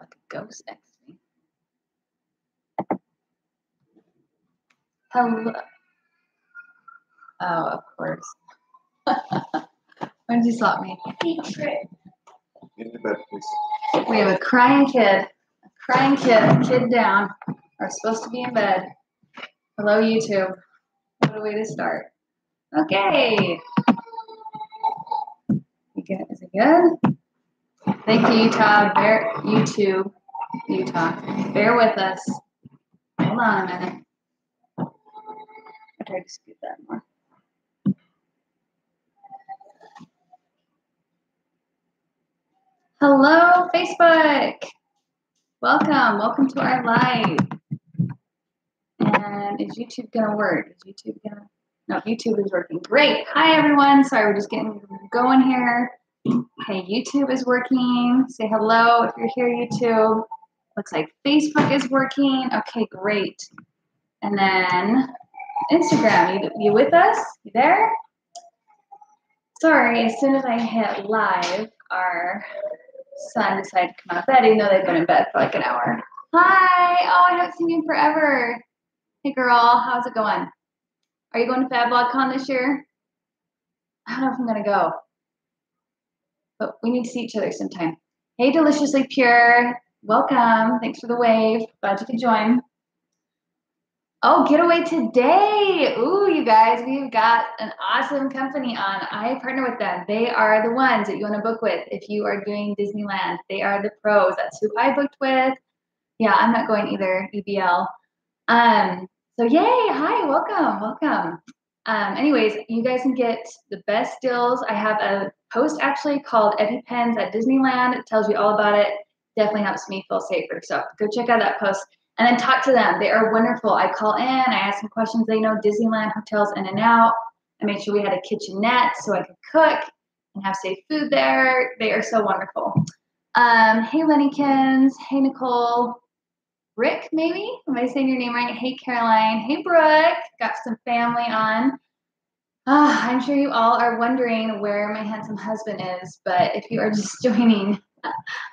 like a ghost next to me. Hello. Oh, of course. When did you slap me? In the bed, please. We have a crying kid. A crying kid down. Are supposed to be in bed. Hello, YouTube. What a way to start. Okay. Is it good? Thank you, Utah. Utah. Bear with us. Hold on a minute. I'll try to scoot that more. Hello, Facebook. Welcome to our live. And is YouTube gonna work? No, YouTube is working. Great. Hi, everyone. Sorry, we're just getting going here. Okay, YouTube is working. Say hello if you're here, YouTube. Looks like Facebook is working. Okay, great. And then Instagram, you with us? You there? Sorry, as soon as I hit live, our son decided to come out of bed, even though they've been in bed for like an hour. Hi! Oh, I haven't seen you in forever. Hey, girl, how's it going? Are you going to FabLogCon this year? I don't know if I'm going to go. But we need to see each other sometime. Hey, Deliciously Pure. Welcome. Thanks for the wave. Glad you could join. Oh, getaway today. Ooh, you guys, we've got an awesome company on. I partner with them. They are the ones that you want to book with if you are doing Disneyland. They are the pros. That's who I booked with. Yeah, I'm not going either, EBL. So yay, hi, welcome. Anyways, you guys can get the best deals. I have a post actually called EpiPens at Disneyland. It tells you all about it. Definitely helps me feel safer. So go check out that post and then talk to them. They are wonderful. I call in, I ask them questions. They know Disneyland hotels in and out. I made sure we had a kitchenette so I could cook and have safe food there. They are so wonderful. Hey, Lennykins. Hey, Nicole. Rick, maybe? Am I saying your name right? Hey, Caroline. Hey, Brooke. Got some family on. I'm sure you all are wondering where my handsome husband is, but if you are just joining,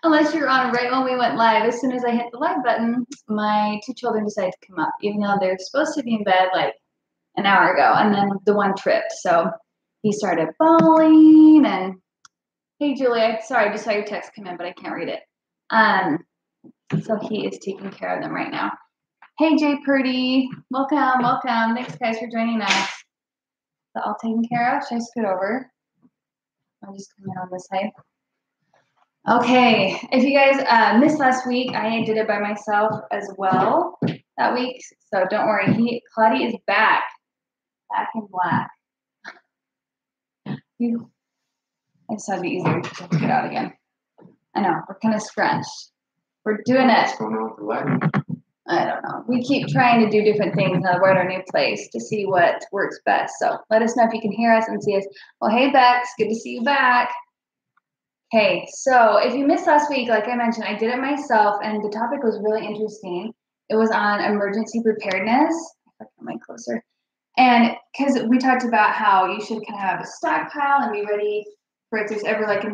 unless you're on right when we went live, as soon as I hit the live button, my two children decided to come up, even though they're supposed to be in bed like an hour ago, and then the one tripped. So he started bawling, and hey, Julia, sorry, I just saw your text come in, but I can't read it. So he is taking care of them right now. Hey, Jay Purdy. Welcome. Thanks, guys, for joining us. Is that all taken care of? Should I scoot over? I'll just come in on this side. Okay. If you guys missed last week, I did it by myself as well that week. So don't worry. Claudia is back in black. I just thought it'd be easier to get out again. I know. We're kind of scrunched. We're doing it. What's going on with the light? I don't know. We keep trying to do different things now we're at our new place to see what works best. So let us know if you can hear us and see us. Well, hey, Bex. Good to see you back. Okay, so if you missed last week, like I mentioned, I did it myself, and the topic was really interesting. It was on emergency preparedness. If I come in closer. And because we talked about how you should kind of have a stockpile and be ready for if there's ever like a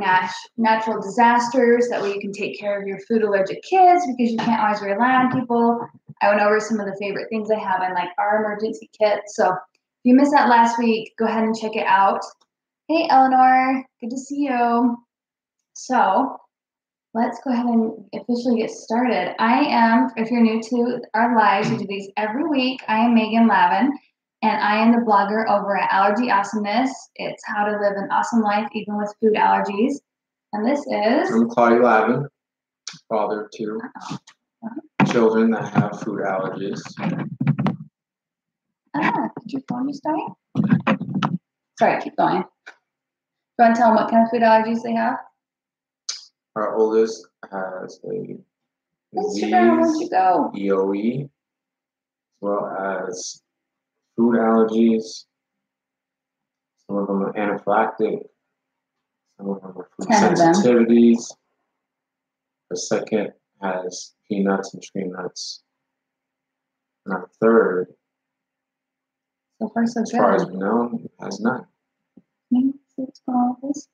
natural disasters, that way you can take care of your food allergic kids because you can't always rely on people. I went over some of the favorite things I have in like our emergency kit. So if you missed that last week, go ahead and check it out. Hey, Eleanor, good to see you. So let's go ahead and officially get started. I am, if you're new to our lives, we do these every week. I am Megan Lavin. And I am the blogger over at Allergy Awesomeness. It's how to live an awesome life even with food allergies. And this is... I'm Claudia Lavin, father of two children that have food allergies. Did your phone just die? Sorry, keep going. Do you want to tell them what kind of food allergies they have? Our oldest has a Instagram, where'd you go? EOE, as well as food allergies. Some of them are anaphylactic. Some of them are food sensitivities. The second has peanuts and tree nuts. And our third, so far so as far as we know, has none. See what's going on with this?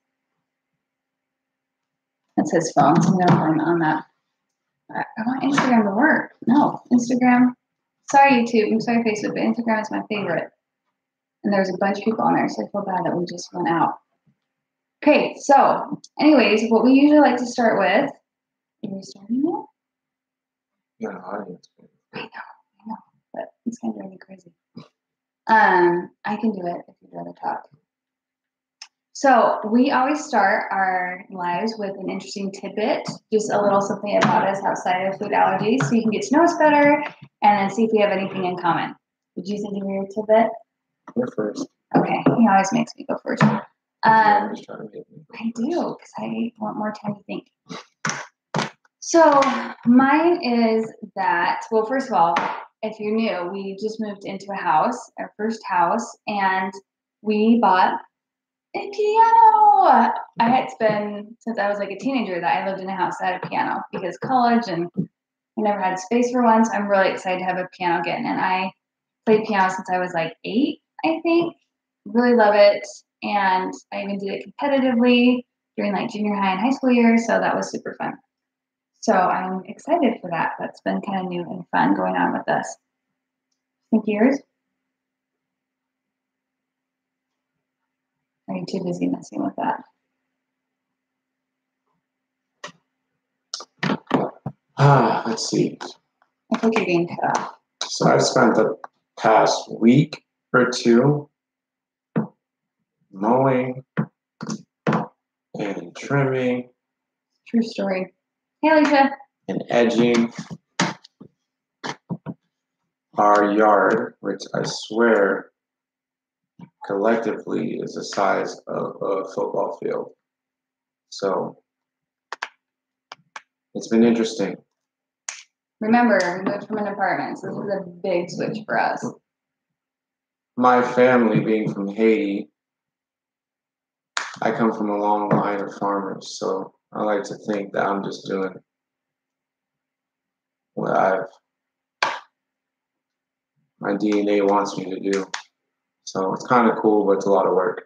That's his phone, so I'm going to blame it on that. want Instagram to work. No, Instagram. Sorry, YouTube. I'm sorry, Facebook, but Instagram is my favorite. And there's a bunch of people on there, so I feel bad that we just went out. Okay, so anyways, what we usually like to start with. Are we starting yet? Yeah, audience. I know, but it's kind of driving me crazy. I can do it if you'd rather talk. So we always start our lives with an interesting tidbit, just a little something about us outside of food allergies, so you can get to know us better and then see if we have anything in common. Did you think of your tidbit? You're first. Okay, he always makes me go first. I do, because I want more time to think. So mine is that, well, first of all, if you're new, we just moved into a house, our first house, and we bought a piano. It's been since I was like a teenager that I lived in a house that had a piano because college and I never had space for one. So I'm really excited to have a piano again. And I played piano since I was like 8, I think. Really love it. And I even did it competitively during like junior high and high school years. So that was super fun. So I'm excited for that. That's been kind of new and fun going on with us. Think yours? Are you too busy messing with that? Let's see. I think you're being cut off. So I've spent the past week or two mowing and trimming. True story. Hey, Alicia. And edging our yard, which I swear collectively is the size of a football field. So it's been interesting. Remember, we moved from an apartment, so this is a big switch for us. My family being from Haiti, I come from a long line of farmers, so I like to think that I'm just doing what my DNA wants me to do. So it's kind of cool, but it's a lot of work.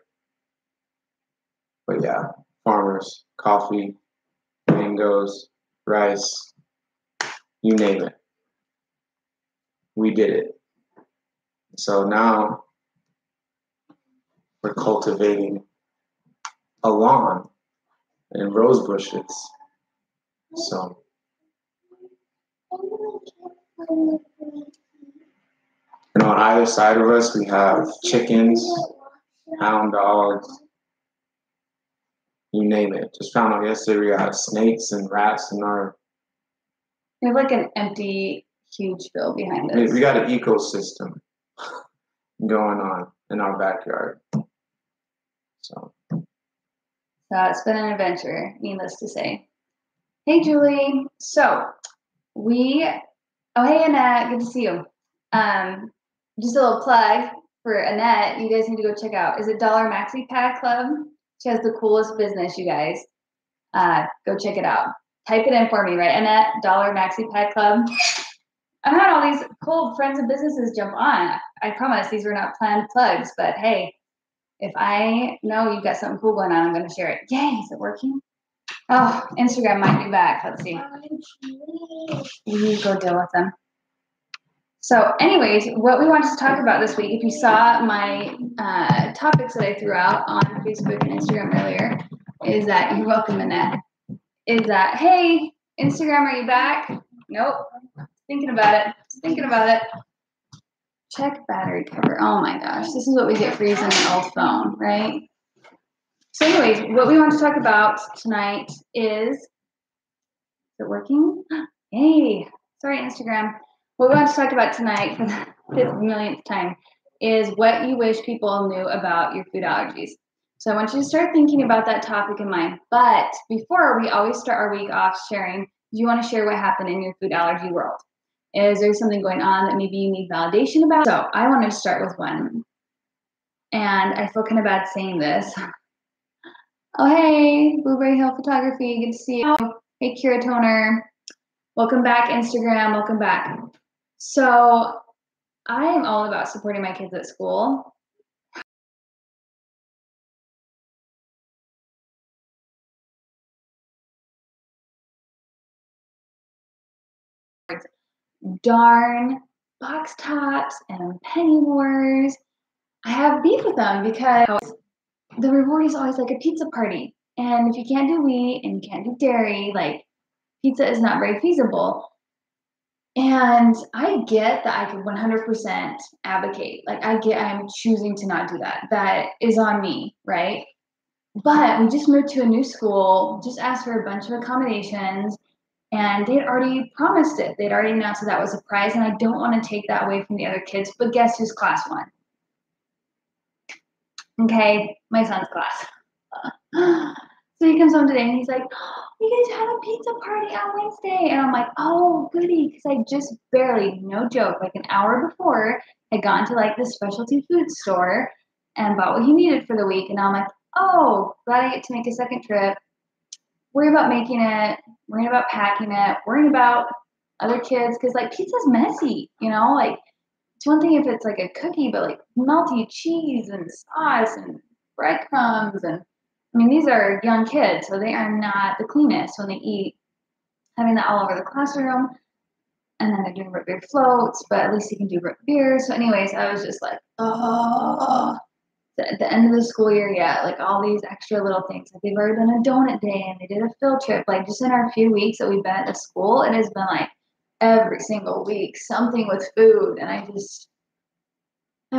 But yeah, farmers, coffee, mangoes, rice, you name it. We did it. So now we're cultivating a lawn and rose bushes. So and on either side of us we have chickens, hound dogs, you name it. Just found out yesterday we got snakes and rats in our. We have like an empty, huge field behind us. We got an ecosystem going on in our backyard. So it's been an adventure, needless to say. Hey, Julie. So oh, hey, Annette. Good to see you. Just a little plug for Annette. You guys need to go check out. Is it Dollar Maxi Pad Club? She has the coolest business, you guys. Go check it out. Type it in for me, right, Annette? Dollar Maxi Pad Club. I've had all these cool friends and businesses jump on. I promise these were not planned plugs, but hey, if I know you've got something cool going on, I'm going to share it. Yay, is it working? Oh, Instagram might be back. Let's see. You go deal with them. So anyways, what we wanted to talk about this week, if you saw my topics that I threw out on Facebook and Instagram earlier, is that, you're welcome, Annette, is that, hey, Instagram, are you back? Nope. Thinking about it. Check battery cover. Oh my gosh, this is what we get for using an old phone, right? So anyways, what we want to talk about tonight is it working? Hey, sorry, Instagram. What we want to talk about tonight for the 5th millionth time is what you wish people knew about your food allergies. So I want you to start thinking about that topic in mind. But before, we always start our week off sharing, do you want to share what happened in your food allergy world? Is there something going on that maybe you need validation about? So I want to start with one. And I feel kind of bad saying this. Oh, hey, Blueberry Hill Photography, good to see you. Hey, Kira Toner. Welcome back, Instagram. Welcome back. So I am all about supporting my kids at school. darn box tops and penny wars. I have beef with them because the reward is always like a pizza party. And if you can't do wheat and you can't do dairy, like pizza is not very feasible. And I get that I could 100% advocate. Like I'm choosing to not do that. That is on me, right? But we just moved to a new school, just asked for a bunch of accommodations, and they'd already promised it. They'd already announced that that was a prize, and I don't want to take that away from the other kids. But guess who's class one? Okay, my son's class. So he comes home today and he's like, oh, we get to have a pizza party on Wednesday. And I'm like, oh, goody. Because I just barely, no joke, like an hour before, had gone to like the specialty food store and bought what he needed for the week. And now I'm like, oh, glad I get to make a second trip. Worry about making it, worrying about packing it, worrying about other kids. Because like pizza's messy, you know? Like it's one thing if it's like a cookie, but like melty cheese and sauce and breadcrumbs and I mean, these are young kids, so they are not the cleanest when they eat, having that all over the classroom. And then they're doing root beer floats, but at least you can do root beer. So, anyways, I was just like, oh, at the end of the school year, yeah, like all these extra little things. Like they've already done a donut day and they did a field trip. Like just in our few weeks that we've been at the school, it has been like every single week something with food, and I'm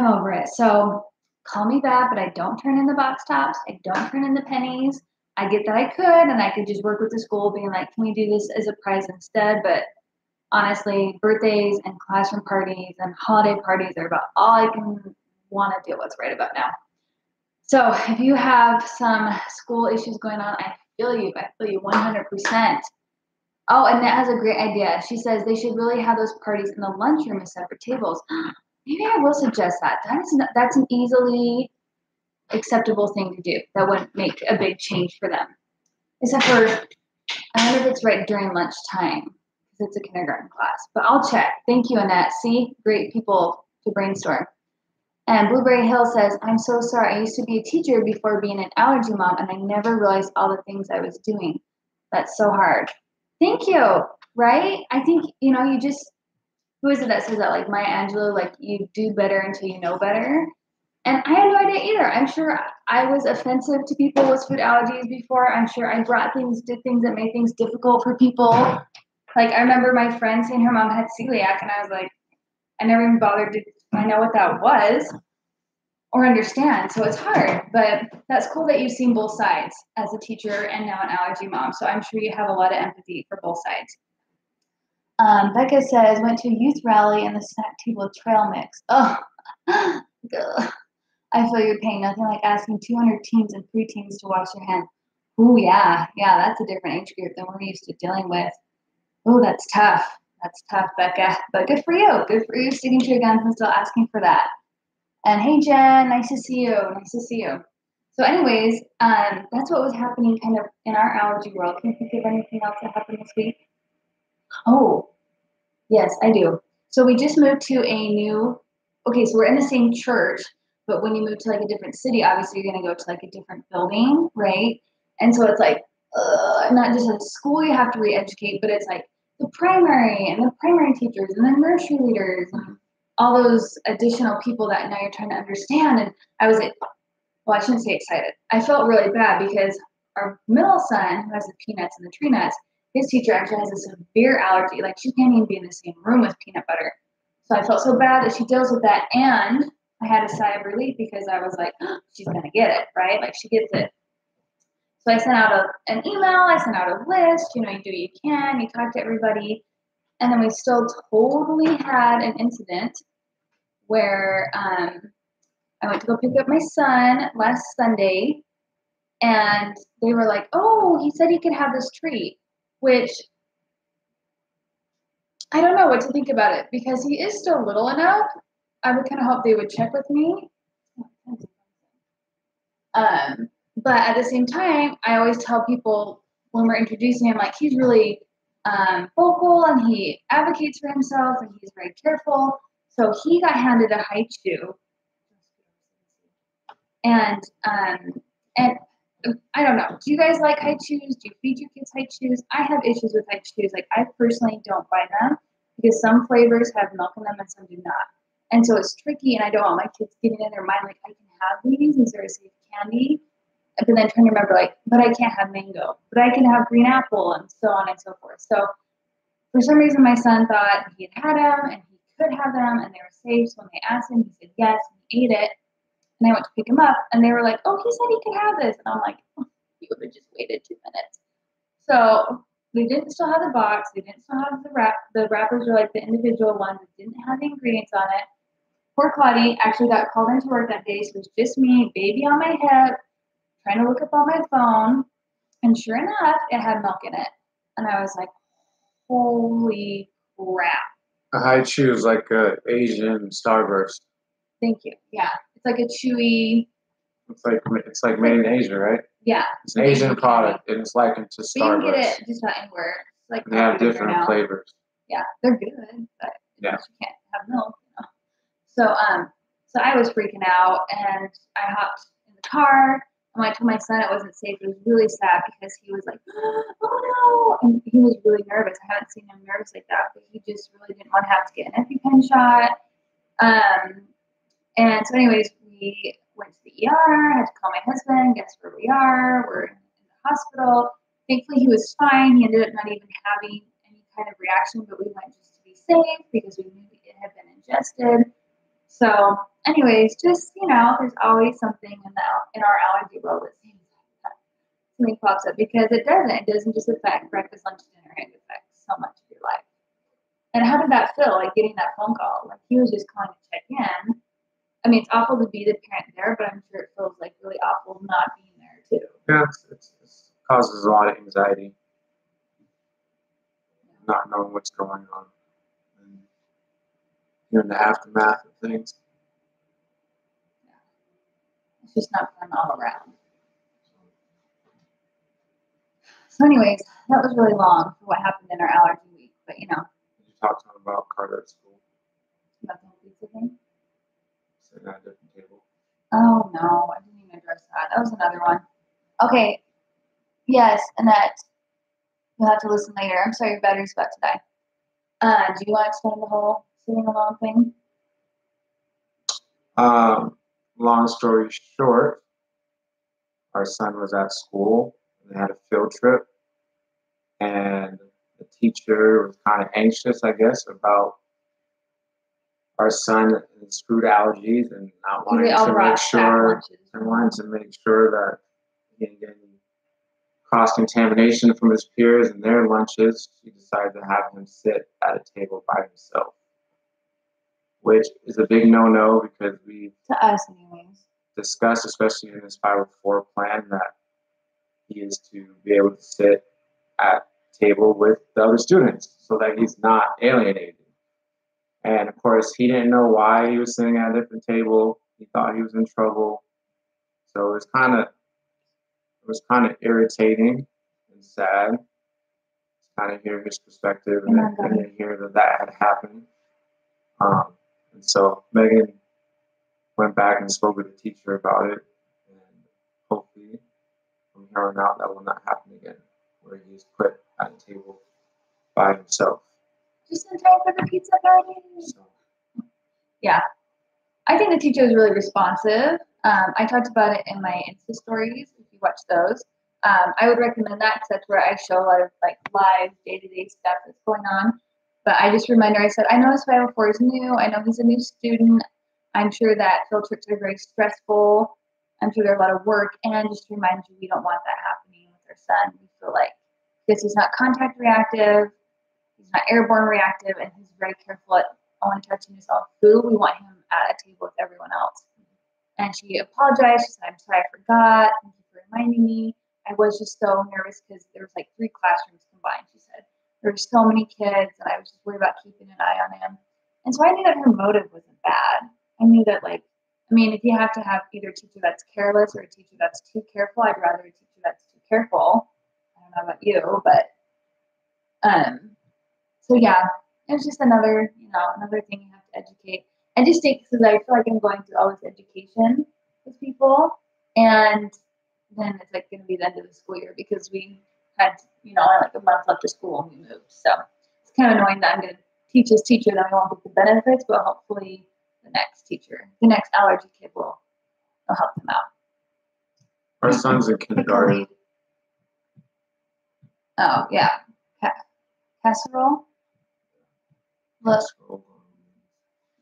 over it. So call me back, but I don't turn in the box tops. I don't turn in the pennies. I get that I could, and I could just work with the school being like, can we do this as a prize instead? But honestly, birthdays and classroom parties and holiday parties are about all I can want to do what's right about now. So if you have some school issues going on, I feel you. I feel you 100%. Oh, and that has a great idea. She says they should really have those parties in the lunchroom as separate tables. Maybe I will suggest that. That's an easily acceptable thing to do. That wouldn't make a big change for them. Except for, I wonder if it's right during lunchtime because it's a kindergarten class. But I'll check. Thank you, Annette. See, great people to brainstorm. And Blueberry Hill says, I'm so sorry. I used to be a teacher before being an allergy mom, and I never realized all the things I was doing. That's so hard. Thank you. Right? I think, you just, who is it that says that? Like Maya Angelou, like you do better until you know better. And I had no idea either. I'm sure I was offensive to people with food allergies before. I'm sure I did things that made things difficult for people. Like I remember my friend saying her mom had celiac, and I was like, I never even bothered to find out what that was or understand. So it's hard, but that's cool that you've seen both sides as a teacher and now an allergy mom. So I'm sure you have a lot of empathy for both sides. Becca says, went to a youth rally and the snack table trail mix. Oh, I feel your pain. Nothing like asking 200 teens and preteens to wash their hands. Ooh, yeah, that's a different age group than we're used to dealing with. Ooh, that's tough. That's tough, Becca. But good for you. Good for you sticking to your guns and still asking for that. And hey, Jen, nice to see you. Nice to see you. So anyways, that's what was happening kind of in our allergy world. Can you think of anything else that happened this week? Oh, yes, I do. So we just moved to so we're in the same church, but when you move to like a different city, obviously you're going to go to like a different building, right? And so it's like, not just at school you have to re-educate, but it's like the primary and the primary teachers and the nursery leaders and all those additional people that now you're trying to understand. And I was like, well, I shouldn't say excited. I felt really bad because our middle son, who has the peanuts and the tree nuts, his teacher actually has a severe allergy. Like she can't even be in the same room with peanut butter. So I felt so bad that she deals with that. And I had a sigh of relief because I was like, oh, she's going to get it, right? Like she gets it. So I sent out an email. I sent out a list. You do what you can. You talk to everybody. And then we still totally had an incident where I went to go pick up my son last Sunday. And they were like, oh, he said he could have this treat, which I don't know what to think about it because he is still little enough. I would kind of hope they would check with me. But at the same time, I always tell people when we're introducing him, like he's really vocal and he advocates for himself and he's very careful. So he got handed a high chew. And I don't know. Do you guys like high chews? Do you feed your kids high chews? I have issues with high chews. Like I personally don't buy them because some flavors have milk in them and some do not. And so it's tricky, and I don't want my kids getting in their mind, like, I can have these are a safe candy. But then trying to remember, like, but I can't have mango, but I can have green apple, and so on and so forth. So for some reason, my son thought he had them, and he could have them, and they were safe. So when they asked him, he said yes, and he ate it. And I went to pick him up, and they were like, oh, he said he could have this. And I'm like, oh, you would have just waited 2 minutes. So they didn't still have the box. They didn't still have the wrap. The wrappers were like the individual ones that didn't have the ingredients on it. Poor Claudie actually got called into work that day, so it was just me, baby on my hip, trying to look up on my phone. And sure enough, it had milk in it. And I was like, holy crap. I choose like a Asian Starburst. Thank you. Yeah. It's like a chewy. It's like made in Asia, right? Yeah. It's an Asian product, and it's likened to Starburst. But you can get it just about anywhere. It's like they have different flavors. Yeah, they're good, but you can't have milk. So I was freaking out, and I hopped in the car. And I told my son it wasn't safe. It was really sad because he was like, oh no, and he was really nervous. I haven't seen him nervous like that, but he just really didn't want to have to get an EpiPen shot. And so anyways, we went to the ER. I had to call my husband. Guess where we are? We're in the hospital. Thankfully, he was fine. He ended up not even having any kind of reaction, but we went just to be safe because we knew it had been ingested. So anyways, just, there's always something in our allergy world that seems like that. Something pops up because it doesn't. It doesn't just affect breakfast, lunch, dinner. It affects so much of your life. And how did that feel, like getting that phone call? Like he was just calling to check in. I mean, it's awful to be the parent there, but I'm sure it feels like really awful not being there too. Yeah, it causes a lot of anxiety, not knowing what's going on, and you're in the aftermath of things. Yeah. It's just not fun all around. So anyways, that was really long for what happened in our allergy week, but Did you talk to him about Carter at school? About the pizza thing? Sitting at a different table. Oh no, I didn't even address that. That was another one. Okay. Yes, Annette. You'll have to listen later. I'm sorry, your battery's about to die. Do you want to explain the whole sitting alone thing? Long story short, our son was at school. They had a field trip, and the teacher was kind of anxious, I guess, about our son and his food allergies, and not wanting to make sure that he didn't get any cross-contamination from his peers and their lunches. She decided to have him sit at a table by himself, which is a big no-no because to us anyways, discussed, especially in this 504 plan, that he is to be able to sit at table with the other students so that he's not alienated. And of course, he didn't know why he was sitting at a different table. He thought he was in trouble. So it was kind of irritating and sad to kind of hear his perspective and then hear that had happened. And so Megan went back and spoke with the teacher about it, and hopefully from here on out that will not happen again, where he's put at a table by himself. Just in time for the pizza party. So. Yeah. I think the teacher was really responsive. I talked about it in my Insta stories, if you watch those. I would recommend that because that's where I show a lot of like live day-to-day stuff that's going on. But I just remind her, I said, I know his 504 is new. I know he's a new student. I'm sure that field trips are very stressful. I'm sure they're a lot of work. And just to remind you, we don't want that happening with our son. We feel like this is not contact reactive. He's not airborne reactive, and he's very careful at only touching his own food. We want him at a table with everyone else. And she apologized. She said, I'm sorry, I forgot. Thank you for reminding me. I was just so nervous because there was like 3 classrooms combined. She said there were so many kids, and I was just worried about keeping an eye on him. And so I knew that her motive wasn't bad. I knew that, if you have to have either a teacher that's careless or a teacher that's too careful, I'd rather a teacher that's too careful. I don't know about you, but so yeah, it's just another thing you have to educate. I just think because I feel like I'm going through all this education with people, and then it's like going to be the end of the school year because we had like a month left of school when we moved. So it's kind of annoying that I'm going to teach this teacher, then we won't get the benefits, but hopefully the next teacher, the next allergy kid will help them out. Our son's in kindergarten. Oh, yeah. Casserole? Look.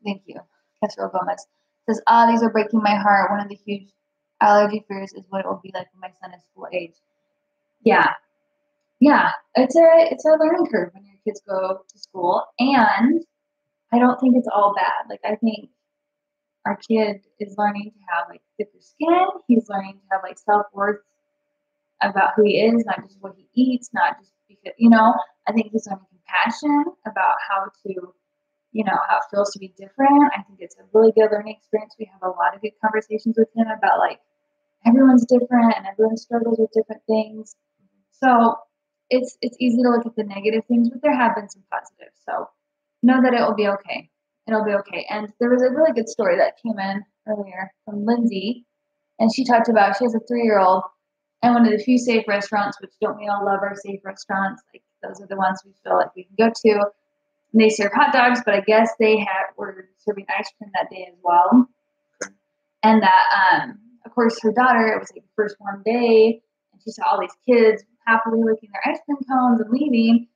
Thank you. Casserole Gomez says, these are breaking my heart. One of the huge allergy fears is what it will be like when my son is school age. Yeah. Yeah. It's a learning curve when your kids go to school, and I don't think it's all bad. Like, I think our kid is learning to have like thicker skin. He's learning to have like self-worth about who he is, not just what he eats, not just because, I think he's learning compassion about how to, how it feels to be different. I think it's a really good learning experience. We have a lot of good conversations with him about like everyone's different and everyone struggles with different things. So it's easy to look at the negative things, but there have been some positives. So know that it will be okay. It'll be okay. And there was a really good story that came in earlier from Lindsay, and she talked about she has a 3-year-old, and one of the few safe restaurants, which don't we all love our safe restaurants? Like those are the ones we feel like we can go to. And they serve hot dogs, but I guess they were serving ice cream that day as well. And that, of course, her daughter, it was like the first warm day, and she saw all these kids happily licking their ice cream cones and leaving.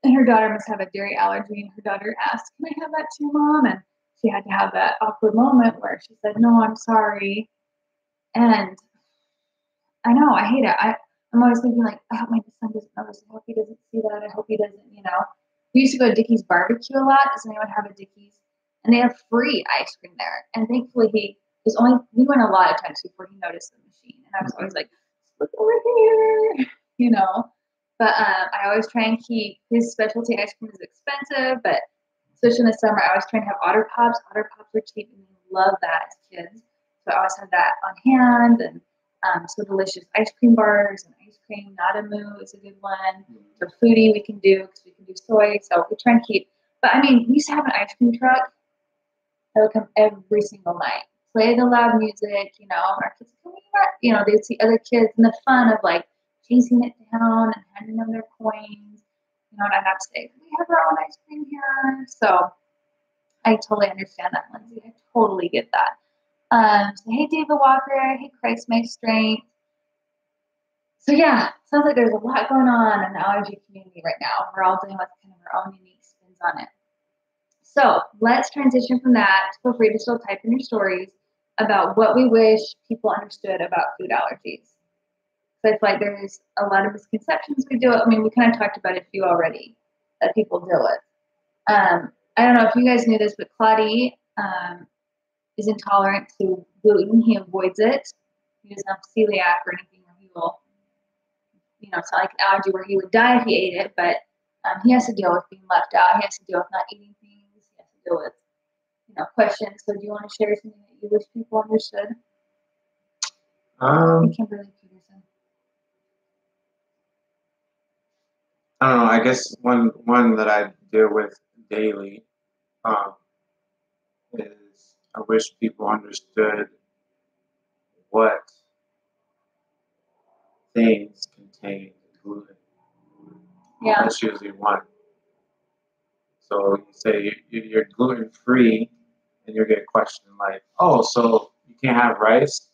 And her daughter must have a dairy allergy, and her daughter asked, "Can I have that too, Mom?" And she had to have that awkward moment where she said, "No, I'm sorry." And I know, I hate it. I'm always thinking like, I hope my son doesn't notice. I hope he doesn't see that. I hope he doesn't, We used to go to Dickie's Barbecue a lot. Does anyone have a Dickie's? And they have free ice cream there. And thankfully we went a lot of times before he noticed the machine. And I was always like, look over here, But I always try and keep his specialty ice cream is expensive, but especially in the summer, I always try and have Otter Pops. Otter Pops are cheap, and we love that as kids. So I always have that on hand, and so delicious ice cream bars and ice cream. Nadamu is a good one. So foodie we can do because we can do soy. So we try and keep. But I mean, we used to have an ice cream truck that would come every single night, play the loud music. Our kids come here. They'd see other kids and the fun of like chasing it down and handing them their coins. And I'd have to say, we have our own ice cream here. So I totally understand that, Lindsay. I totally get that. So hey, David Walker. Hey, Christ, my strength. So yeah, sounds like there's a lot going on in the allergy community right now. We're all dealing with kind of our own unique spins on it. So let's transition from that. Feel free to still type in your stories about what we wish people understood about food allergies. So I feel like there's a lot of misconceptions we deal with. I mean, we kind of talked about a few already that people deal with. I don't know if you guys knew this, but Claudie is intolerant to gluten. He avoids it. He doesn't have celiac or anything where he will, it's not like an allergy where he would die if he ate it, but he has to deal with being left out. He has to deal with not eating things. He has to deal with, questions. So do you want to share something that you wish people understood? Kimberly Peterson. I don't know. I guess one that I deal with daily is I wish people understood what things contain gluten. Yeah. That's usually one. So you say you're gluten free, and you'll get a question like, "Oh, so you can't have rice,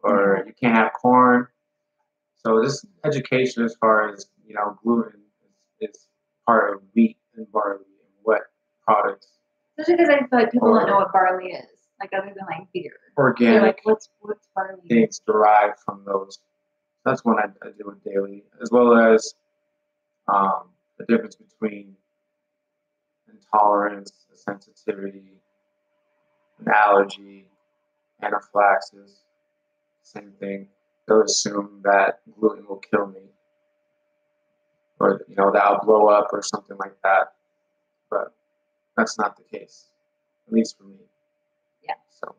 or you can't have corn." So this education, as far as gluten is part of wheat and barley and what products. Especially because I feel like people don't know what barley is, like other than like beer. Organic. Like, what's barley? Things derived from those. That's one I deal with daily, as well as the difference between intolerance, sensitivity, an allergy, anaphylaxis. Same thing. They'll assume that gluten will kill me, or that I'll blow up or something like that. But that's not the case, at least for me. Yeah. So.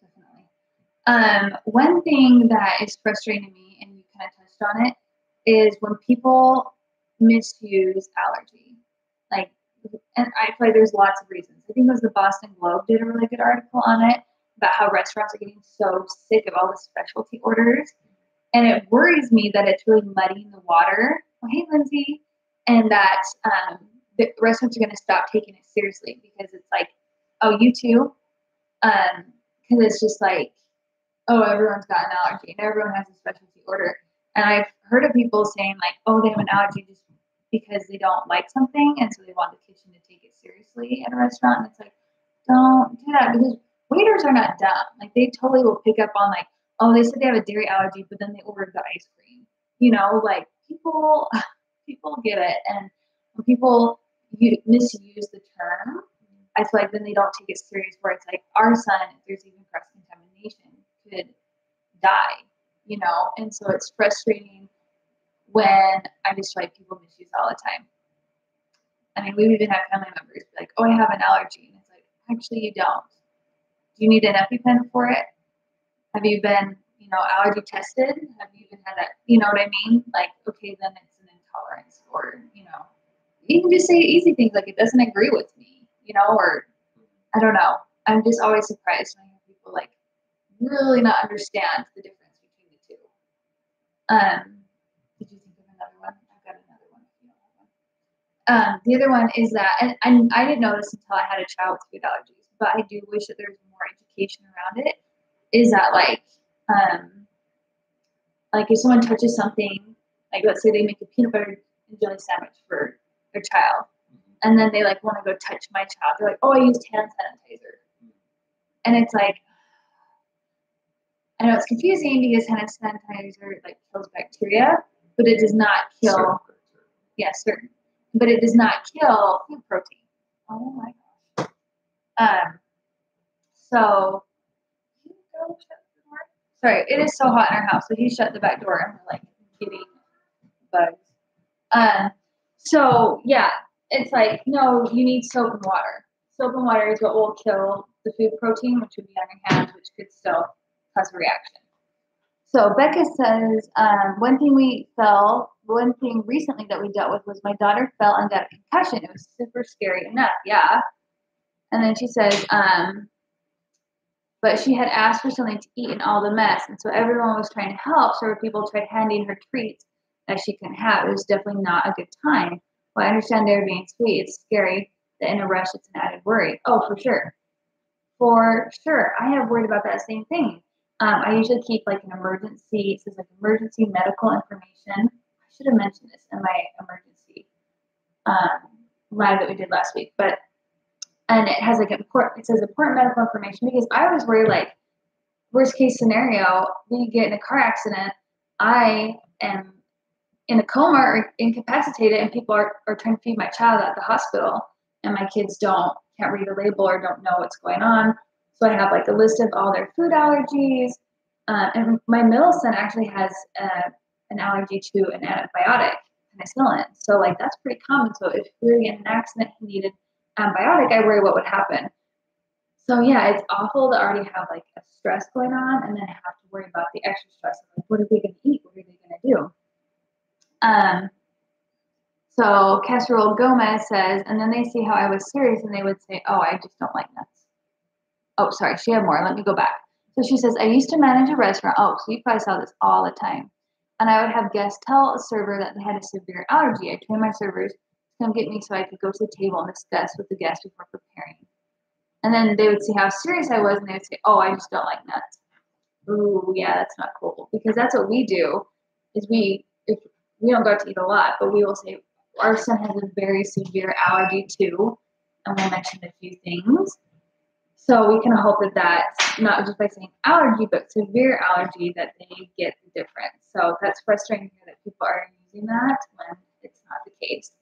Definitely. One thing that is frustrating to me, and you kind of touched on it, is when people misuse allergy. And I feel like there's lots of reasons. I think it was the Boston Globe did a really good article on it about how restaurants are getting so sick of all the specialty orders. And it worries me that it's really muddying the water. Oh, hey, Lindsay. and that the restaurants are going to stop taking it seriously because it's like, oh, you too, because it's just like, oh, everyone's got an allergy and everyone has a specialty order. And I've heard of people saying like, oh, they have an allergy just because they don't like something, and so they want the kitchen to take it seriously at a restaurant. And it's like, don't do that, because waiters are not dumb. Like, they totally will pick up on like, oh, they said they have a dairy allergy, but then they ordered the ice cream. You know, like people get it, and when people misuse the term, I feel like then they don't take it serious. Where it's like our son, if there's even cross contamination, could die. You know, and so it's frustrating when I just feel like people misuse all the time. I mean, we even have family members be like, oh, I have an allergy. And it's like, actually, you don't. Do you need an EpiPen for it? Have you been, allergy tested? Have you even had that? You know what I mean? Like, okay, then it's an intolerance, or, you can just say easy things like it doesn't agree with me, or I don't know. I'm just always surprised when I hear people like really not understand the difference between the two. Did you think of another one? I've got another one. The other one is that, and I didn't know this until I had a child with food allergies, but I do wish that there's more education around it, is that like if someone touches something, like let's say they make a peanut butter and jelly sandwich for their child, and then they like want to go touch my child, they're like, oh, I used hand sanitizer. And it's like, I know it's confusing because hand sanitizer like kills bacteria, but it does not kill, certain, but it does not kill food protein. Oh my gosh. So you go shut the door. Sorry, it is so hot in our house, so he shut the back door and we're like getting bugs. So yeah, it's like, no, you need soap and water. Soap and water is what will kill the food protein, which would be on your hands, which could still cause a reaction. So Becca says, one thing recently that we dealt with was my daughter fell and got a concussion. It was super scary enough, yeah. And then she says, but she had asked for something to eat in all the mess, and so everyone was trying to help. So people tried handing her treats that she couldn't have. It was definitely not a good time. Well, I understand they're being sweet. It's scary that in a rush it's an added worry. Oh, for sure. For sure. I have worried about that same thing. I usually keep like an emergency, it says like emergency medical information. I should have mentioned this in my emergency live that we did last week, and it has like it says important medical information, because I was worried like worst case scenario, we get in a car accident, I am in a coma or incapacitated, and people are trying to feed my child at the hospital, and my kids can't read a label or don't know what's going on. So I have like a list of all their food allergies. And my middle son actually has an allergy to an antibiotic, penicillin. So like that's pretty common. So if we were in an accident and needed antibiotic, I worry what would happen. So yeah, it's awful to already have like a stress going on and then have to worry about the extra stress of like, what are they going to eat? What are they going to do? So Casserole Gomez says, and then they see how I was serious and they would say, oh, I just don't like nuts. Oh, sorry, she had more. Let me go back. So she says, I used to manage a restaurant. Oh, so you probably saw this all the time. And I would have guests tell a server that they had a severe allergy. I trained my servers to come get me so I could go to the table and discuss with the guests before preparing. And then they would see how serious I was and they would say, oh, I just don't like nuts. Ooh, yeah, that's not cool. Because that's what we do, is if we don't go to eat a lot, but we will say, our son has a very severe allergy too, and we'll mention a few things. So we can hope that that's not just by saying allergy, but severe allergy, that they get the difference. So that's frustrating to hear that people are using that when it's not the case.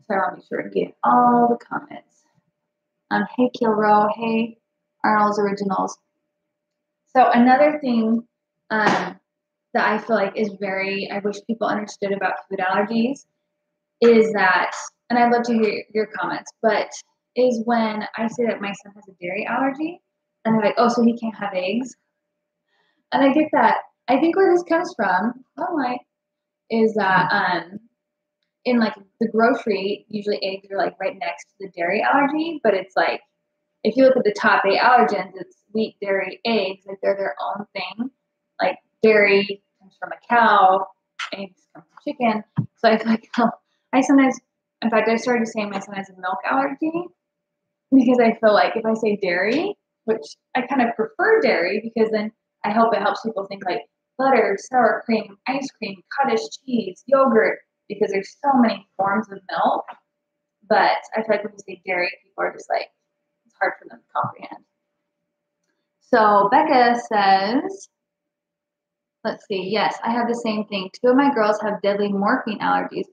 So I want to be sure to get all the comments. Hey Kilrow, hey Arnold's Originals. So another thing that I feel like is I wish people understood about food allergies is that, and I'd love to hear your comments, but is when I say that my son has a dairy allergy, and they're like, oh, so he can't have eggs. And I get that. I think where this comes from, is that in like the grocery, usually eggs are like right next to the dairy allergy, but it's like, if you look at the top 8 allergens, it's wheat, dairy, eggs, like they're their own thing. Like dairy comes from a cow, eggs come from chicken. So I feel like I sometimes, in fact, I started saying my son has a milk allergy because I feel like if I say dairy, which I kind of prefer dairy because then I hope it helps people think like butter, sour cream, ice cream, cottage cheese, yogurt, because there's so many forms of milk. But I feel like when you say dairy, people are just like, it's hard for them to comprehend. So Becca says, let's see. Yes, I have the same thing. 2 of my girls have deadly morphine allergies.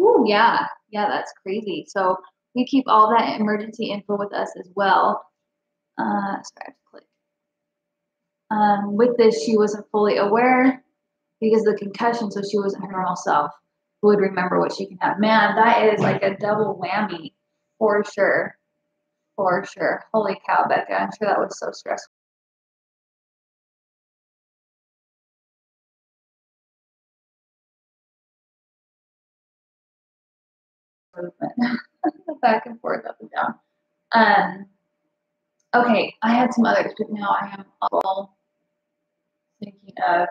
Ooh, yeah. Yeah, that's crazy. So we keep all that emergency info with us as well. Sorry, I have to click. With this, she wasn't fully aware because of the concussion, so she wasn't her normal self. Who would remember what she can have? Man, that is like a double whammy for sure. For sure. Holy cow, Becca. I'm sure that was so stressful. Back and forth, up and down. Okay, I had some others, but now I am all thinking of.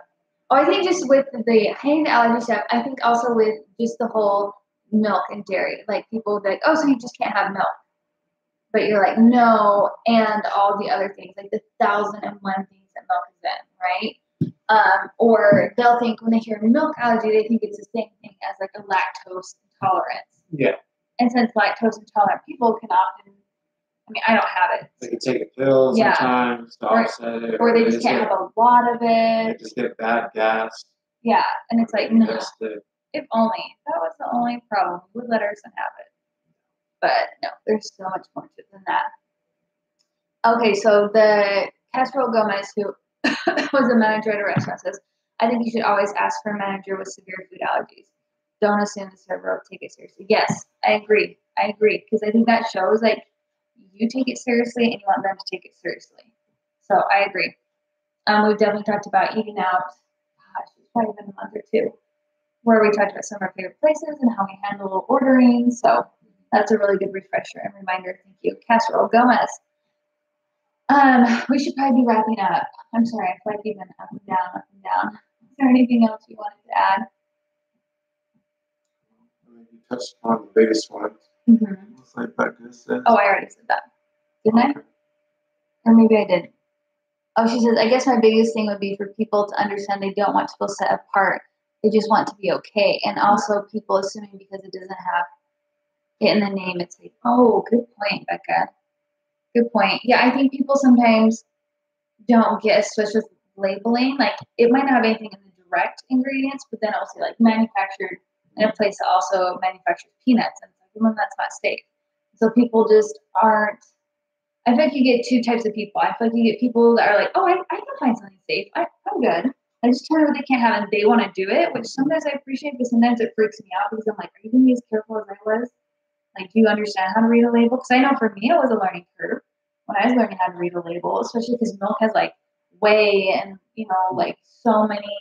Oh, I think just with the allergy stuff, I think also with just the whole milk and dairy. Like people like, oh, so you just can't have milk. But you're like, no, and all the other things, like the 1,001 things that milk is in, right? Or they'll think when they hear milk allergy, they think it's the same thing as like a lactose intolerance. Yeah. And since lactose intolerant people can often, I mean, I don't have it. They can take a pill sometimes to offset it. Or they just can't have a lot of it. They just get bad gas. Yeah, and it's like, no, if only. That was the only problem. We would let our son have it. But no, there's so much more to it than that. Okay, so the Casserole Gomez, who was a manager at a restaurant, says, I think you should always ask for a manager with severe food allergies. Don't assume the server will take it seriously. Yes, I agree. Because I think that shows like you take it seriously and you want them to take it seriously. So I agree. We've definitely talked about eating out. Gosh, it's probably been a month or two where we talked about some of our favorite places and how we handle ordering. So that's a really good refresher and reminder. Thank you, Casserole Gomez. We should probably be wrapping up. I'm sorry, I feel like you've been up and down. Is there anything else you wanted to add? You touched on the biggest one. Like Becca said. Oh, I already said that. Didn't I? Or maybe I didn't. Oh, she says, I guess my biggest thing would be for people to understand they don't want to feel set apart. They just want to be okay. And also people assuming because it doesn't have it in the name, it's like, oh, good point, Becca. Good point. Yeah, I think people sometimes don't get, especially with labeling, like it might not have anything in the direct ingredients, but then also like manufactured in a place that also manufactures peanuts, and it's like, well, that's not safe. So people just aren't. I feel like you get 2 types of people. I feel like you get people that are like, oh, I can find something safe. I'm good. I just tell them what they can't have, and they want to do it, which sometimes I appreciate, but sometimes it freaks me out because I'm like, are you going to be as careful as I was? Like, do you understand how to read a label? Because I know for me, it was a learning curve when I was learning how to read a label, especially because milk has like whey and, like so many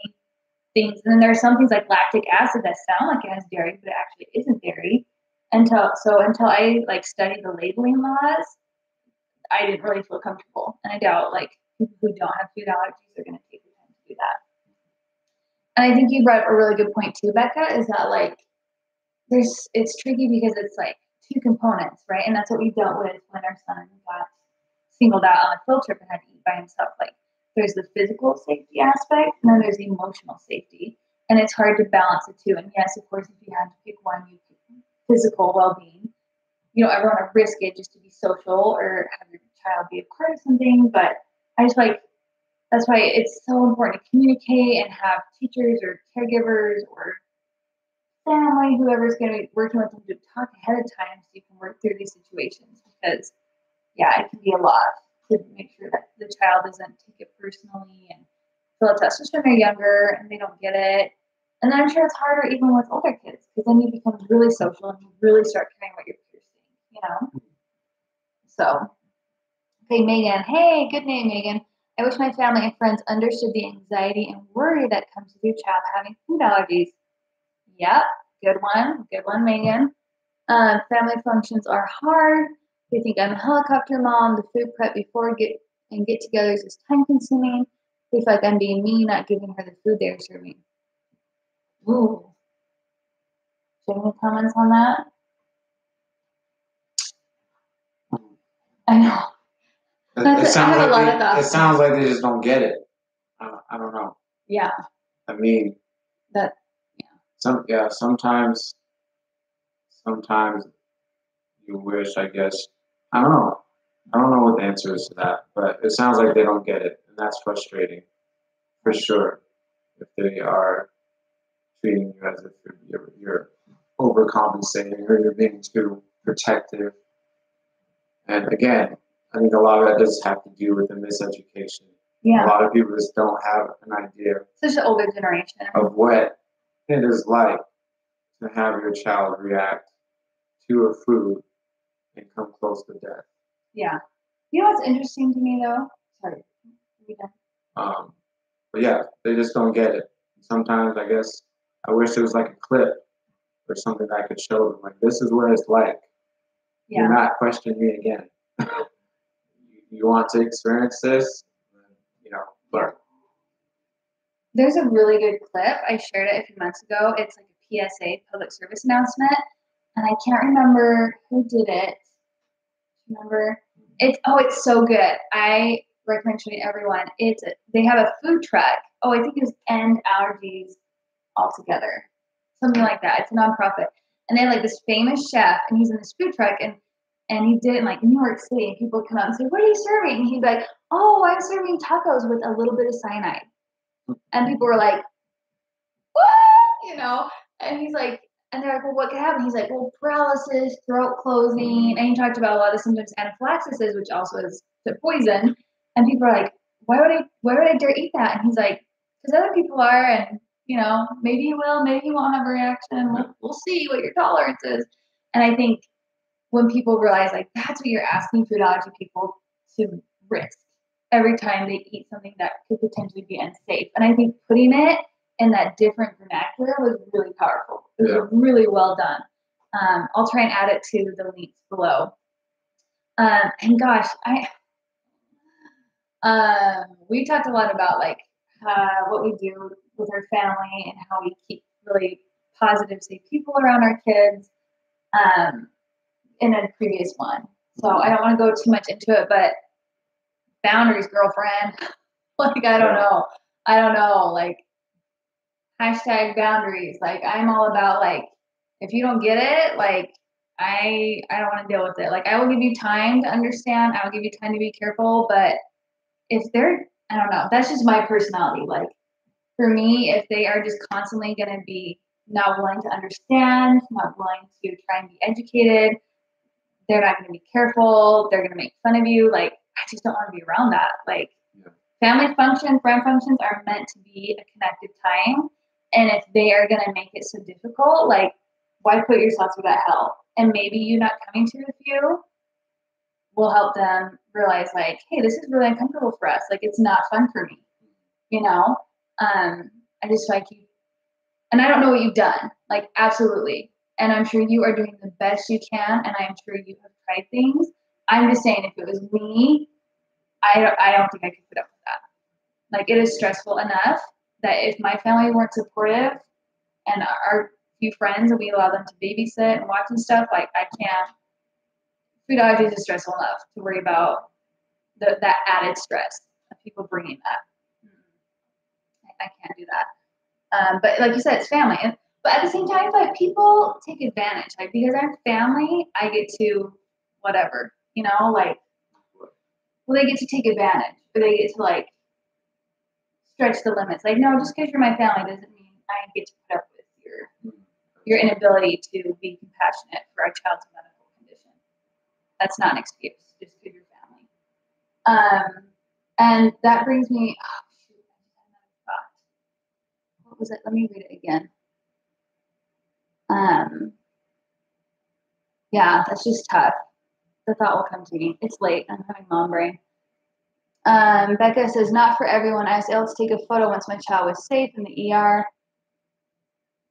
things. And then there are some things like lactic acid that sound like it has dairy, but it actually isn't dairy. Until I like studied the labeling laws, I didn't really feel comfortable. And I doubt like people who don't have food allergies are going to take the time to do that. And I think you brought up a really good point too, Becca, is that like it's tricky because it's like 2 components, right? And that's what we dealt with when our son got singled out on a field trip and had to eat by himself. Like there's the physical safety aspect, and then there's the emotional safety. And it's hard to balance the 2. And yes, of course, if you had to pick one, you pick physical well-being. You don't ever want to risk it just to be social or have your child be a part of something. But I just like, that's why it's so important to communicate and have teachers or caregivers or family, whoever's going to be working with them, to talk ahead of time so you can work through these situations, because yeah, it can be a lot to make sure that the child doesn't take it personally and feel attacked, especially when they're younger and they don't get it. And then I'm sure it's harder even with older kids, because then you become really social and you really start caring what your peers think, So, okay, Megan. Hey, good name, Megan. I wish my family and friends understood the anxiety and worry that comes with your child having food allergies. Yep, good one, Megan. Family functions are hard. They think I'm a helicopter mom. The food prep before get-togethers is time-consuming. They feel like I'm being mean, not giving her the food they're serving. Ooh, Do you have any comments on that? I know. It sounds like they just don't get it. I don't know. Yeah. I mean, sometimes you wish, I guess. I don't know. I don't know what the answer is to that, but it sounds like they don't get it, and that's frustrating, for sure. If they are treating you as if you're overcompensating or you're being too protective. And again, I think a lot of that does have to do with the miseducation. Yeah. A lot of people just don't have an idea. Such an older generation. Of what it is like to have your child react to a food and come close to death. Yeah. You know what's interesting to me though? Sorry. But yeah, they just don't get it. Sometimes I guess I wish there was like a clip or something that I could show them. Like, this is what it's like. Yeah. You're not questioning me again. You want to experience this? Learn. There's a really good clip. I shared it a few months ago. It's like a PSA, public service announcement. And I can't remember who did it. Remember? It's so good. I recommend showing everyone. They have a food truck. Oh, I think it was End Allergies Altogether. Something like that. It's a nonprofit. And they have like this famous chef, and he's in this food truck, and he did it in like New York City, and people come out and say, "What are you serving?" And he'd be like, "Oh, I'm serving tacos with a little bit of cyanide." And people were like, "What?" And he's like, and they're like, "Well, what could happen?" He's like, "Well, paralysis, throat closing." And he talked about a lot of symptoms anaphylaxis is, which also is to poison. And people are like, why would I dare eat that? And he's like, because other people are, and maybe you will, maybe you won't have a reaction. We'll see what your tolerance is. And I think when people realize like that's what you're asking food allergy people to risk every time they eat something that could potentially be unsafe. And I think putting it in that different vernacular was really powerful. It was really well done. I'll try and add it to the links below. And gosh, we talked a lot about like what we do with our family and how we keep really positive, safe people around our kids in a previous one. So I don't want to go too much into it, but boundaries, girlfriend. Like, I don't know, like hashtag boundaries. Like, I'm all about like, if you don't get it, like I don't want to deal with it. Like, I will give you time to understand. I will give you time to be careful, but if I don't know, that's just my personality. Like, for me, if they are just constantly going to be not willing to understand, not willing to try and be educated, they're not going to be careful, they're going to make fun of you. Like, I just don't want to be around that. Like, family function, friend functions are meant to be a connected time. And if they are going to make it so difficult, like, why put yourself through that hell? And maybe you not coming to a few will help them realize, like, hey, this is really uncomfortable for us. Like, it's not fun for me. I just like you. And I don't know what you've done. Like, absolutely. And I'm sure you are doing the best you can. And I'm sure you have tried things. I'm just saying, if it was me, I don't think I could put up with that. Like, it is stressful enough that if my family weren't supportive and our few friends and we allow them to babysit and watch and stuff, like, I can't. Food allergies is stressful enough to worry about that added stress of people bringing that. I can't do that. But like you said, it's family. But at the same time, like, people take advantage. Like, because I'm family, I get to whatever, like, well, they get to take advantage, or they get to like stretch the limits. Like, no, just because you're my family doesn't mean I get to put up with your inability to be compassionate for our child's medical condition. That's not an excuse, just because you're family. And that brings me, what was it? Let me read it again. Yeah, that's just tough. The thought will come to me. It's late. I'm having mom brain. Becca says, not for everyone. I was able to take a photo once my child was safe in the ER.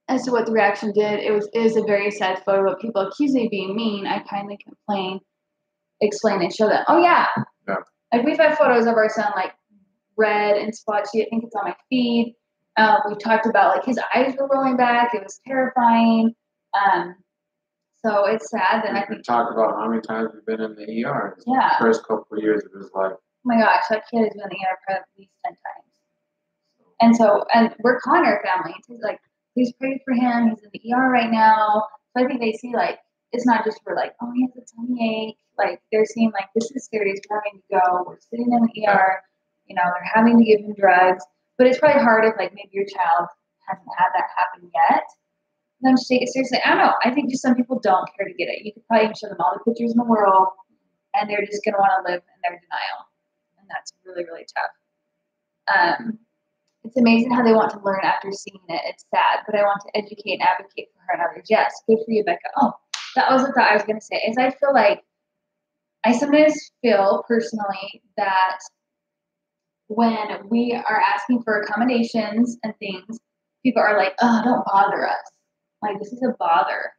As to what the reaction did, it is a very sad photo, but people accuse me of being mean. I kindly explain and show them. Oh, yeah. Like, we've had photos of our son, like, red and splotchy. I think it's on my feed. We've talked about, like, his eyes were rolling back. It was terrifying. So it's sad that I think. We talked about how many times we've been in the ER. Yeah. The first couple of years of his life. Oh my gosh, that kid has been in the ER probably at least 10 times. And we're calling our family. It's like, please pray for him. He's in the ER right now. So I think they see like, it's not just for like, oh, he has a tummy ache. Like they're seeing like, this is serious. We're having to go. We're sitting in the ER. You know, they're having to give him drugs. But it's probably hard if like maybe your child hasn't had that happen yet. Them to take it seriously. I don't know. I think just some people don't care to get it. You could probably show them all the pictures in the world, and they're just gonna want to live in their denial, and that's really, really tough. It's amazing how they want to learn after seeing it. It's sad, but I want to educate and advocate for her and others. Yes, good for you, Becca. Oh, that was the thought I was gonna say. Is I feel like I sometimes feel personally that when we are asking for accommodations and things, people are like, oh, don't bother us. Like, this is a bother,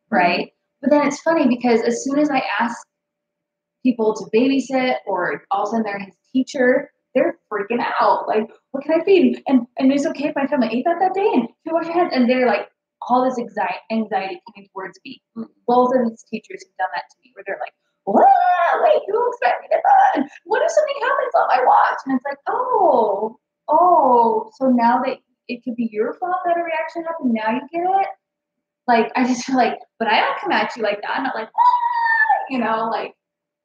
right? But then it's funny because as soon as I ask people to babysit or all of a sudden they're his teacher, they're freaking out. Like, what can I feed? And it's okay if my family ate that day and you wash your hands. And they're like, all this anxiety coming towards me. Both of these teachers have done that to me where they're like, wait, you expect me to run? What if something happens on my watch? And it's like, oh, so now that it could be your fault that a reaction happened, now you get it? Like, I just feel like, but I don't come at you like that. I'm not like, like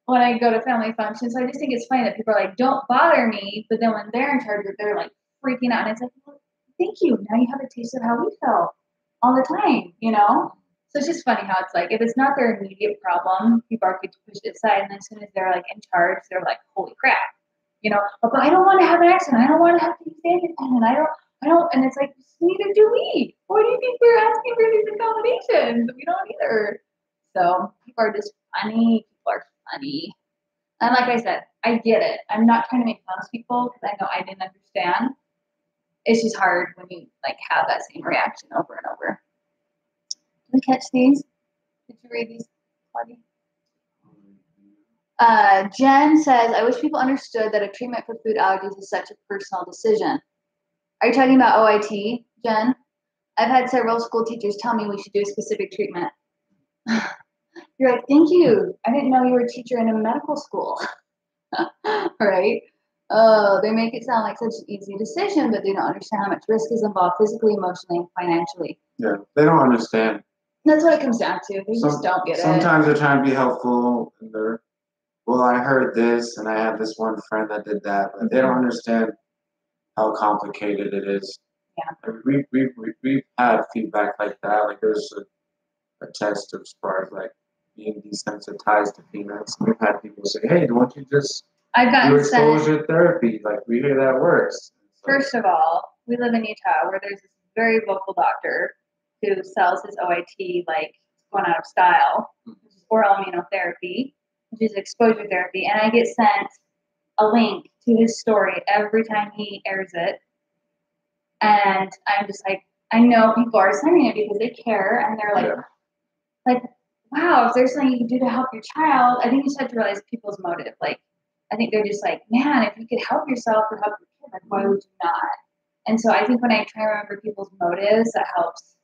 when I go to family functions. So I just think it's funny that people are like, don't bother me. But then when they're in charge, they're like freaking out. And it's like, well, thank you. Now you have a taste of how we felt all the time, So it's just funny how it's like, if it's not their immediate problem, people are quick to push it aside. And then as soon as they're like in charge, they're like, holy crap, but I don't want to have an accident. I don't want to have to be independent. I don't, and it's like, neither do we. Why do you think we're asking for these accommodations? We don't either. So people are just funny. People are funny. And like I said, I get it. I'm not trying to make fun of people because I know I didn't understand. It's just hard when you like have that same reaction over and over. Did we catch these? Did you read these, Claudia? Jen says, I wish people understood that a treatment for food allergies is such a personal decision. Are you talking about OIT, Jen? I've had several school teachers tell me we should do a specific treatment. You're like, thank you. I didn't know you were a teacher in a medical school. Right? Oh, they make it sound like such an easy decision, but they don't understand how much risk is involved physically, emotionally, and financially. Yeah, they don't understand. That's what it comes down to. They just don't get it. Sometimes they're trying to be helpful, and they're, well, I heard this, and I have this one friend that did that, but they don't understand how complicated it is. Yeah. We've had feedback like that. Like there's a test as far as like being desensitized to peanuts. We've had people say, "Hey, don't you just do exposure therapy? Like we hear that works." First of all, we live in Utah where there's this very vocal doctor who sells his OIT like it's going out of style, which is oral immunotherapy, which is exposure therapy, and I get sent a link to his story every time he airs it. And I'm just like, I know people are sending it because they care, and they're like, wow, if there's something you can do to help your child, I think you just have to realize people's motive. Like, I think they're just like, man, if you could help yourself or help your kid, like, why would you not? And so I think when I try to remember people's motives, that helps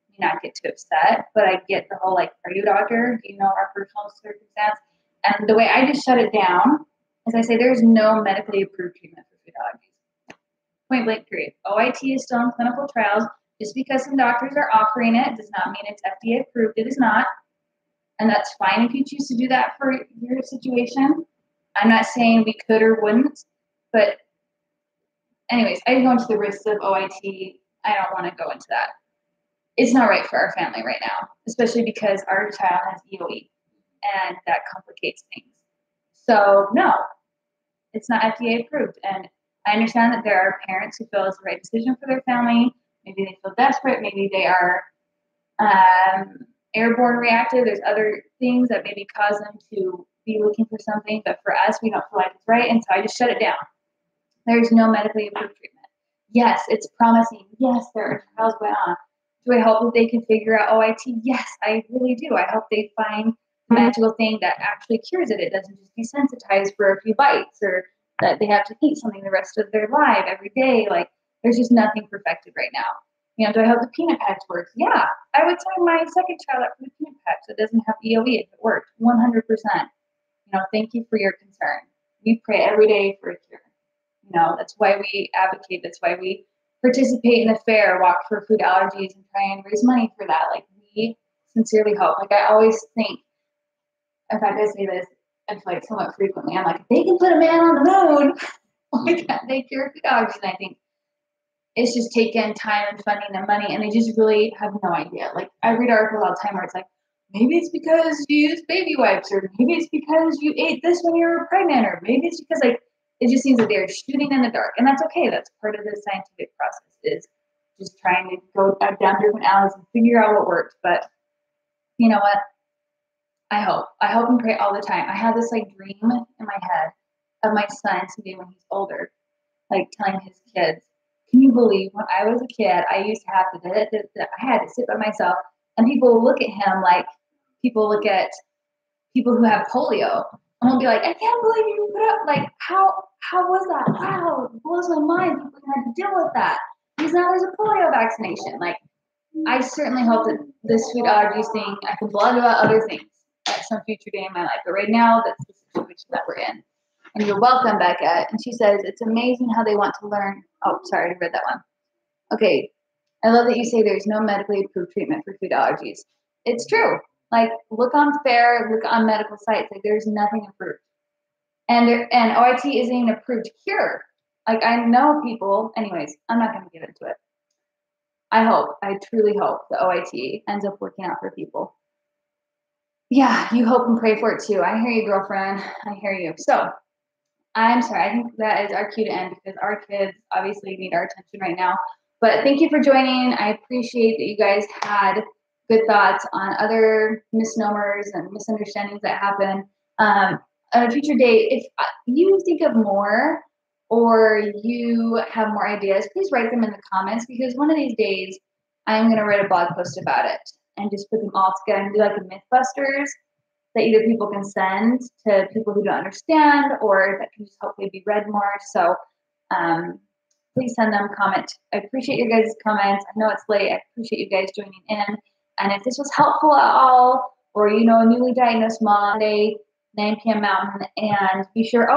me not get too upset. But I get the whole, like, are you a doctor? Do you know our personal circumstance? And the way I just shut it down is I say there's no medically approved treatment for food allergies. Point blank period. OIT is still in clinical trials. Just because some doctors are offering it does not mean it's FDA approved. It is not. And that's fine if you choose to do that for your situation. I'm not saying we could or wouldn't, but anyways, I go into the risks of OIT. I don't want to go into that. It's not right for our family right now, especially because our child has EOE, and that complicates things. So no, it's not FDA approved. And I understand that there are parents who feel it's the right decision for their family. Maybe they feel desperate. Maybe they are airborne reactive. There's other things that maybe cause them to be looking for something. But for us, we don't feel like it's right. And so I just shut it down. There's no medically approved treatment. Yes, it's promising. Yes, there are trials going on. Do I hope that they can figure out OIT? Yes, I really do. I hope they find the magical thing that actually cures it. It doesn't just desensitize for a few bites, or that they have to eat something the rest of their life every day. Like, there's just nothing perfected right now. Do I hope the peanut patch works? Yeah, I would sign my second child up for the peanut patch that doesn't have EOE if it worked, 100%. Thank you for your concern. We pray every day for a cure. That's why we advocate. That's why we participate in the fair, walk for food allergies, and try and raise money for that. Like, we sincerely hope. Like, I always think, in fact, I say this, I feel like somewhat frequently. I'm like, if they can put a man on the moon, why can't they cure food allergies? And I think it's just taken time and funding and money, and they just really have no idea. Like, I read articles all the time where it's like, maybe it's because you use baby wipes, or maybe it's because you ate this when you were pregnant, or maybe it's because, like, it just seems like they're shooting in the dark. And that's okay. That's part of the scientific process, is just trying to go down different alleys and figure out what works. But you know what? I hope and pray all the time. I have this like dream in my head of my son someday when he's older, like telling his kids, can you believe when I was a kid, I used to have to, I had to sit by myself, and people will look at him like people look at people who have polio, and we'll be like, I can't believe you put up, like, how was that? Wow, it blows my mind. People had to deal with that. Because now there's a polio vaccination. Like, I certainly hope that this food allergies thing, I can blog about other things at some future day in my life. But right now, that's the situation that we're in. And you're welcome, Becca. And she says, it's amazing how they want to learn. Oh, sorry, I read that one. Okay. I love that you say there's no medically approved treatment for food allergies. It's true. Like, look on FAIR, look on medical sites. Like, there's nothing approved. And OIT isn't even approved cure. Like, I know people, anyways, I'm not going to get into it. I truly hope the OIT ends up working out for people. Yeah, you hope and pray for it too. I hear you, girlfriend. I hear you. So, I'm sorry. I think that is our cue to end, because our kids obviously need our attention right now. But thank you for joining. I appreciate that you guys had good thoughts on other misnomers and misunderstandings that happen. On a future date, if you think of more or you have more ideas, please write them in the comments, because one of these days I'm going to write a blog post about it and just put them all together and do like a Mythbusters that either people can send to people who don't understand, or that can just hopefully be read more. So please send them, comment. I appreciate your guys' comments. I know it's late. I appreciate you guys joining in. And if this was helpful at all, or a newly diagnosed Monday, 9 p.m. Mountain, and be sure,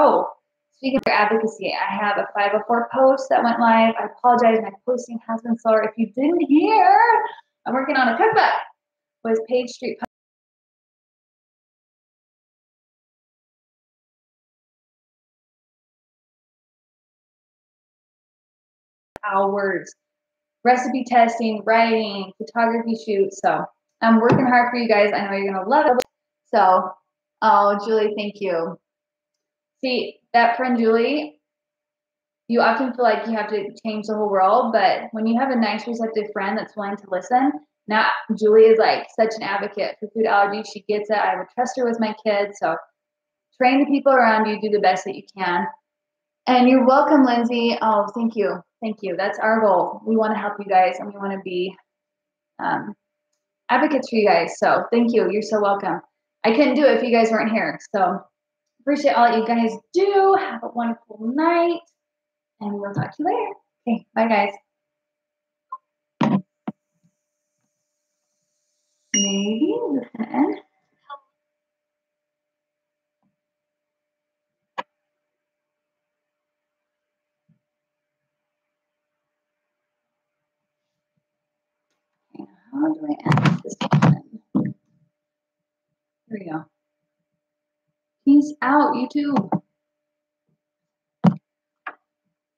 speaking of advocacy, I have a 504 post that went live. I apologize, my posting has been slower. If you didn't hear, I'm working on a cookbook with Page Street. Hours, recipe testing, writing, photography shoots. So I'm working hard for you guys. I know you're gonna love it. So, Julie, thank you. See, that friend Julie, you often feel like you have to change the whole world, but when you have a nice, receptive friend that's willing to listen, now Julie is like such an advocate for food allergies. She gets it. I would trust her with my kids. So train the people around you, do the best that you can. And you're welcome, Lindsay. Oh, thank you. Thank you. That's our goal. We want to help you guys, and we want to be advocates for you guys. So thank you. You're so welcome. I couldn't do it if you guys weren't here. So appreciate all that you guys do. Have a wonderful night, and we'll talk to you later. Okay, bye, guys. Maybe this can end. How do I end this one? Here we go. Peace out, YouTube.